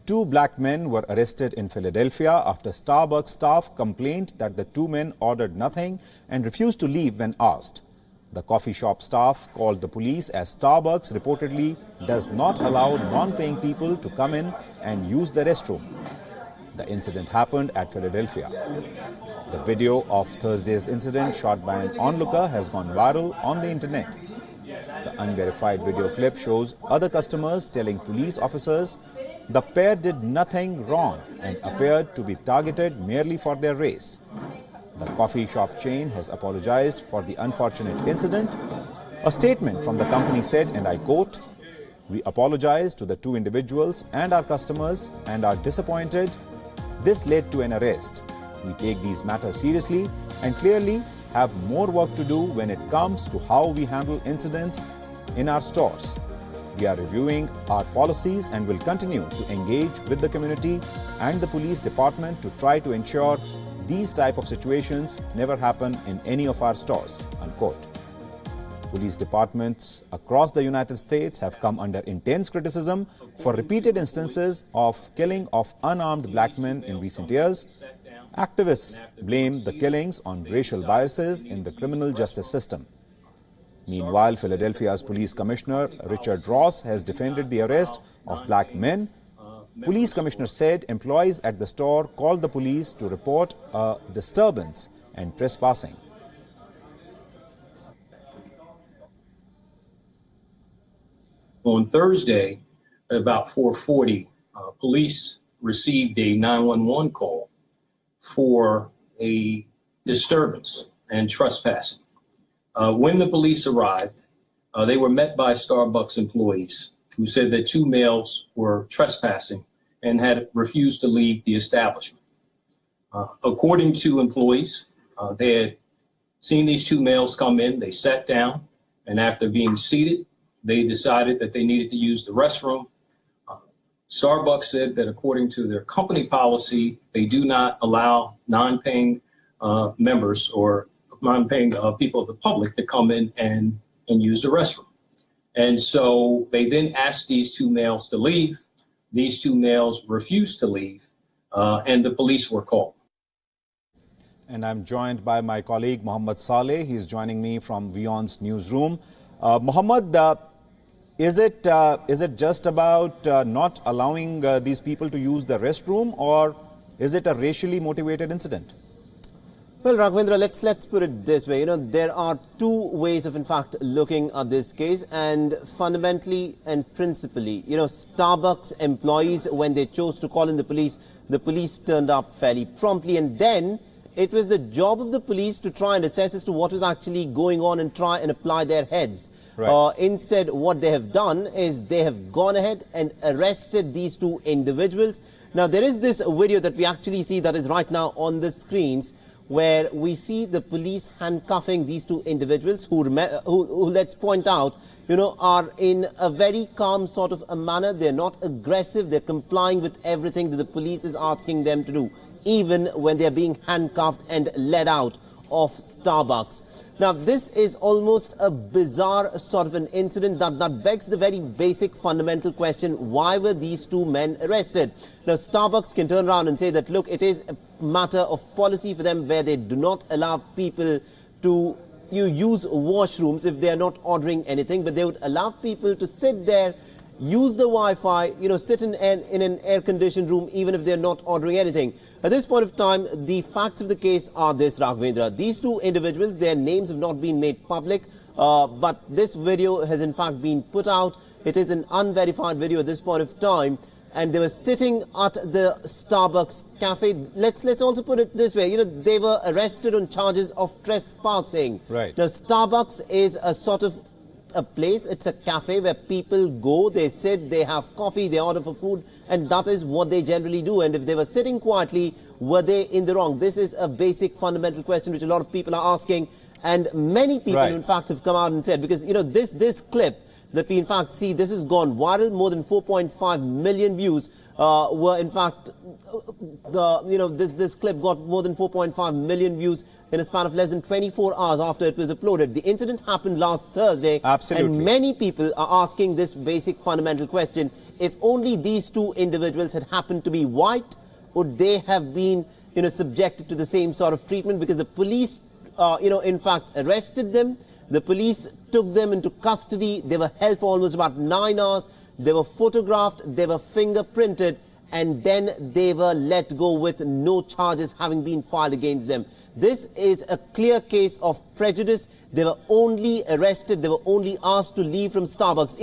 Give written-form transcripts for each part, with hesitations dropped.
Two black men were arrested in Philadelphia after Starbucks staff complained that the two men ordered nothing and refused to leave when asked. The coffee shop staff called the police as Starbucks reportedly does not allow non-paying people to come in and use the restroom. The incident happened at Philadelphia. The video of Thursday's incident, shot by an onlooker, has gone viral on the internet. The unverified video clip shows other customers telling police officers the pair did nothing wrong and appeared to be targeted merely for their race. The coffee shop chain has apologized for the unfortunate incident. A statement from the company said, and I quote, "We apologize to the two individuals and our customers and are disappointed. This led to an arrest. We take these matters seriously and clearly have more work to do when it comes to how we handle incidents in our stores. We are reviewing our policies and will continue to engage with the community and the police department to try to ensure these type of situations never happen in any of our stores," unquote. Police departments across the United States have come under intense criticism for repeated instances of killing of unarmed black men in recent years. Activists blame the killings on racial biases in the criminal justice system. Meanwhile, Philadelphia's police commissioner, Richard Ross, has defended the arrest of black men. Police commissioner said employees at the store called the police to report a disturbance and trespassing. On Thursday, at about 4:40, police received a 911 call for a disturbance and trespassing. When the police arrived, they were met by Starbucks employees who said that two males were trespassing and had refused to leave the establishment. According to employees, they had seen these two males come in, they sat down, and after being seated, they decided that they needed to use the restroom. Starbucks said that according to their company policy, they do not allow non-paying members or non-paying people of the public to come in and use the restroom. And so they then asked these two males to leave. These two males refused to leave, and the police were called. And I'm joined by my colleague, Mohammed Saleh. He's joining me from WION's newsroom. Mohammed, is it just about not allowing these people to use the restroom, or is it a racially motivated incident? Well, Raghavendra, let's put it this way. There are two ways of, in fact, looking at this case, and fundamentally and principally, Starbucks employees, when they chose to call in the police turned up fairly promptly, and then it was the job of the police to try and assess as to what was actually going on and try and apply their heads. Right. Instead, what they have done is they have gone ahead and arrested these two individuals. Now, there is this video that we actually see that is right now on the screens, where we see the police handcuffing these two individuals who let's point out, are in a very calm sort of a manner. They're not aggressive. They're complying with everything that the police is asking them to do, even when they're being handcuffed and led out of Starbucks. Now, this is almost a bizarre sort of an incident that begs the very basic fundamental question: why were these two men arrested? Now, Starbucks can turn around and say that, look, it is a matter of policy for them where they do not allow people to use washrooms if they are not ordering anything, but they would allow people to sit there, use the Wi-Fi, sit in an air-conditioned room, even if they're not ordering anything. At this point of time, the facts of the case are this, Raghavendra. These two individuals, their names have not been made public, but this video has in fact been put out. It is an unverified video at this point of time, and they were sitting at the Starbucks cafe. Let's also put it this way. They were arrested on charges of trespassing. Right. Now, Starbucks is a sort of a place, it's a cafe where people go, they sit, they have coffee, they order for food, and that is what they generally do. And if they were sitting quietly, were they in the wrong? This is a basic fundamental question which a lot of people are asking, and many people, in fact, have come out and said, because this clip that we in fact see this has gone viral. More than 4.5 million views were in fact, this clip got more than 4.5 million views in a span of less than 24 hours after it was uploaded. The incident happened last Thursday. Absolutely. And many people are asking this basic fundamental question. If only these two individuals had happened to be white, would they have been, subjected to the same sort of treatment? Because the police, in fact, arrested them. The police took them into custody. They were held for almost about 9 hours. They were photographed. They were fingerprinted. And then they were let go with no charges having been filed against them. This is a clear case of prejudice. They were only arrested. They were only asked to leave from Starbucks.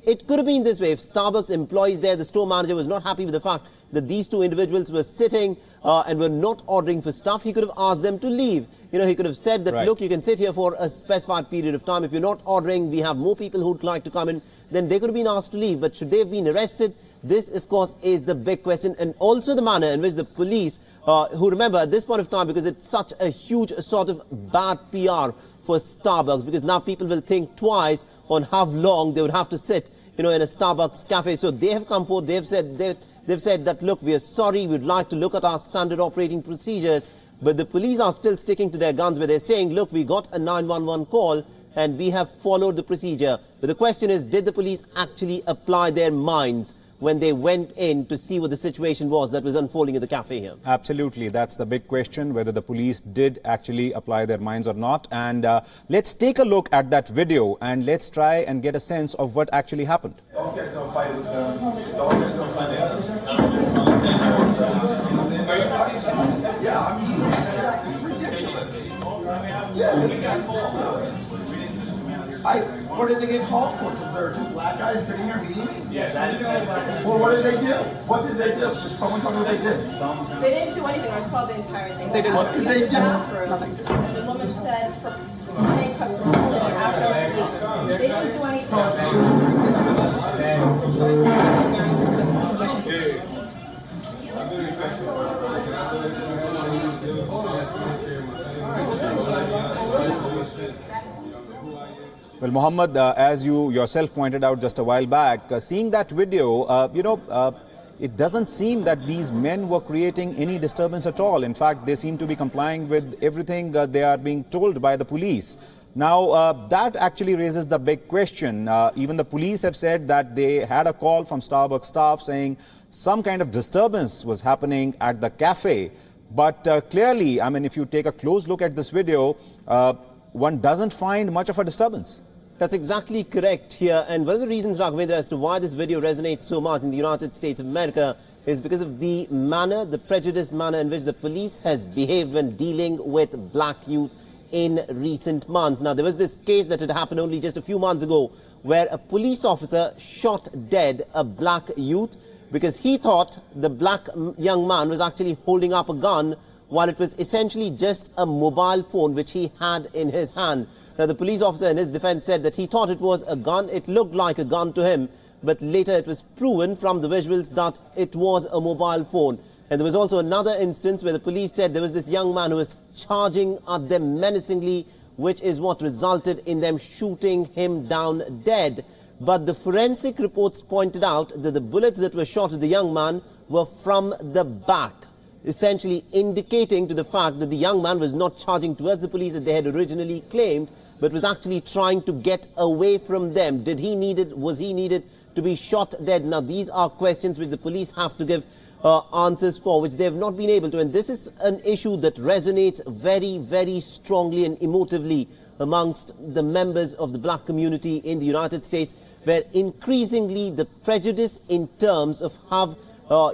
It could have been this way. If Starbucks employees there, the store manager was not happy with the fact that these two individuals were sitting and were not ordering for stuff, he could have asked them to leave. He could have said that, look, you can sit here for a specified period of time. If you're not ordering, we have more people who'd like to come in. Then they could have been asked to leave. But should they have been arrested? This, of course, is the big question. And also the manner in which the police, who remember at this point of time, because it's such a huge sort of bad PR for Starbucks, because now people will think twice on how long they would have to sit, in a Starbucks cafe. So they have come forward. They've said that, look, we are sorry. We'd like to look at our standard operating procedures. But the police are still sticking to their guns where they're saying, look, we got a 911 call and we have followed the procedure. But the question is, did the police actually apply their minds when they went in to see what the situation was that was unfolding at the cafe here? Absolutely. That's the big question, whether the police did actually apply their minds or not. And let's take a look at that video and let's try and get a sense of what actually happened. Don't get no fight with them. Don't get no fight with them. Yeah, I mean, it's ridiculous. Yeah, this guy. What did they get called for? Because there are two black guys sitting here meeting me? Yes. Well, what did they do? What did they do? Someone tell me what they did. They didn't do anything. I saw the entire thing. They didn't. What did they do? Nothing. And the woman says for paying customers only after they didn't do anything. Well, Mohammed, as you yourself pointed out just a while back, seeing that video, it doesn't seem that these men were creating any disturbance at all. In fact, they seem to be complying with everything they are being told by the police. Now, that actually raises the big question. Even the police have said that they had a call from Starbucks staff saying some kind of disturbance was happening at the cafe. But clearly, I mean, if you take a close look at this video, one doesn't find much of a disturbance. That's exactly correct here. And one of the reasons, Raghvendra, as to why this video resonates so much in the United States of America is because of the manner, the prejudiced manner in which the police has behaved when dealing with black youth in recent months. Now, there was this case that had happened only just a few months ago where a police officer shot dead a black youth because he thought the black young man was actually holding up a gun while it was essentially just a mobile phone which he had in his hand. Now, the police officer in his defense said that he thought it was a gun. It looked like a gun to him, but later it was proven from the visuals that it was a mobile phone. And there was also another instance where the police said there was this young man who was charging at them menacingly, which is what resulted in them shooting him down dead. But the forensic reports pointed out that the bullets that were shot at the young man were from the back, essentially indicating to the fact that the young man was not charging towards the police as they had originally claimed, but was actually trying to get away from them. Was he needed to be shot dead? Now, these are questions which the police have to give answers for, which they have not been able to. And this is an issue that resonates very, very strongly and emotively amongst the members of the black community in the United States, where increasingly the prejudice in terms of how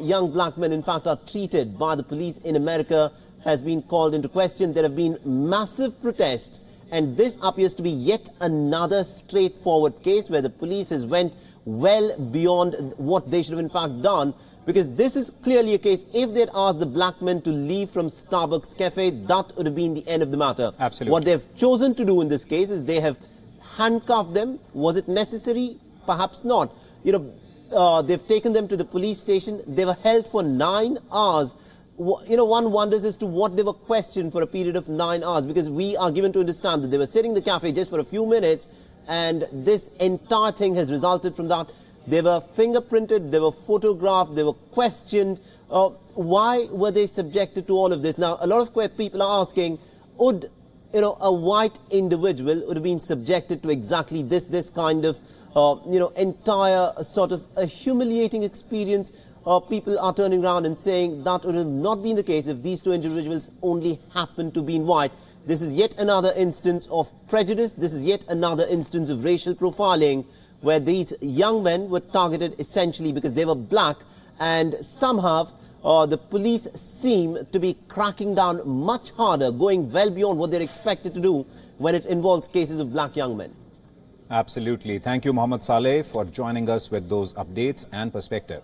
young black men, in fact, are treated by the police in America has been called into question. There have been massive protests, and this appears to be yet another straightforward case where the police has went well beyond what they should have in fact done, because this is clearly a case. If they'd asked the black men to leave from Starbucks cafe, that would have been the end of the matter. Absolutely. What they've chosen to do in this case is they have handcuffed them. Was it necessary? Perhaps not. They've taken them to the police station. They were held for 9 hours. One wonders as to what they were questioned for a period of 9 hours, because we are given to understand that they were sitting in the cafe just for a few minutes and this entire thing has resulted from that. They were fingerprinted, they were photographed, they were questioned. Why were they subjected to all of this? Now, a lot of people are asking, would a white individual would have been subjected to exactly this kind of entire sort of a humiliating experience? People are turning around and saying that would have not been the case if these two individuals only happened to be in white. This is yet another instance of prejudice. This is yet another instance of racial profiling, where these young men were targeted essentially because they were black, and somehow the police seem to be cracking down much harder, going well beyond what they're expected to do when it involves cases of black young men. Absolutely. Thank you, Mohammed Saleh, for joining us with those updates and perspective.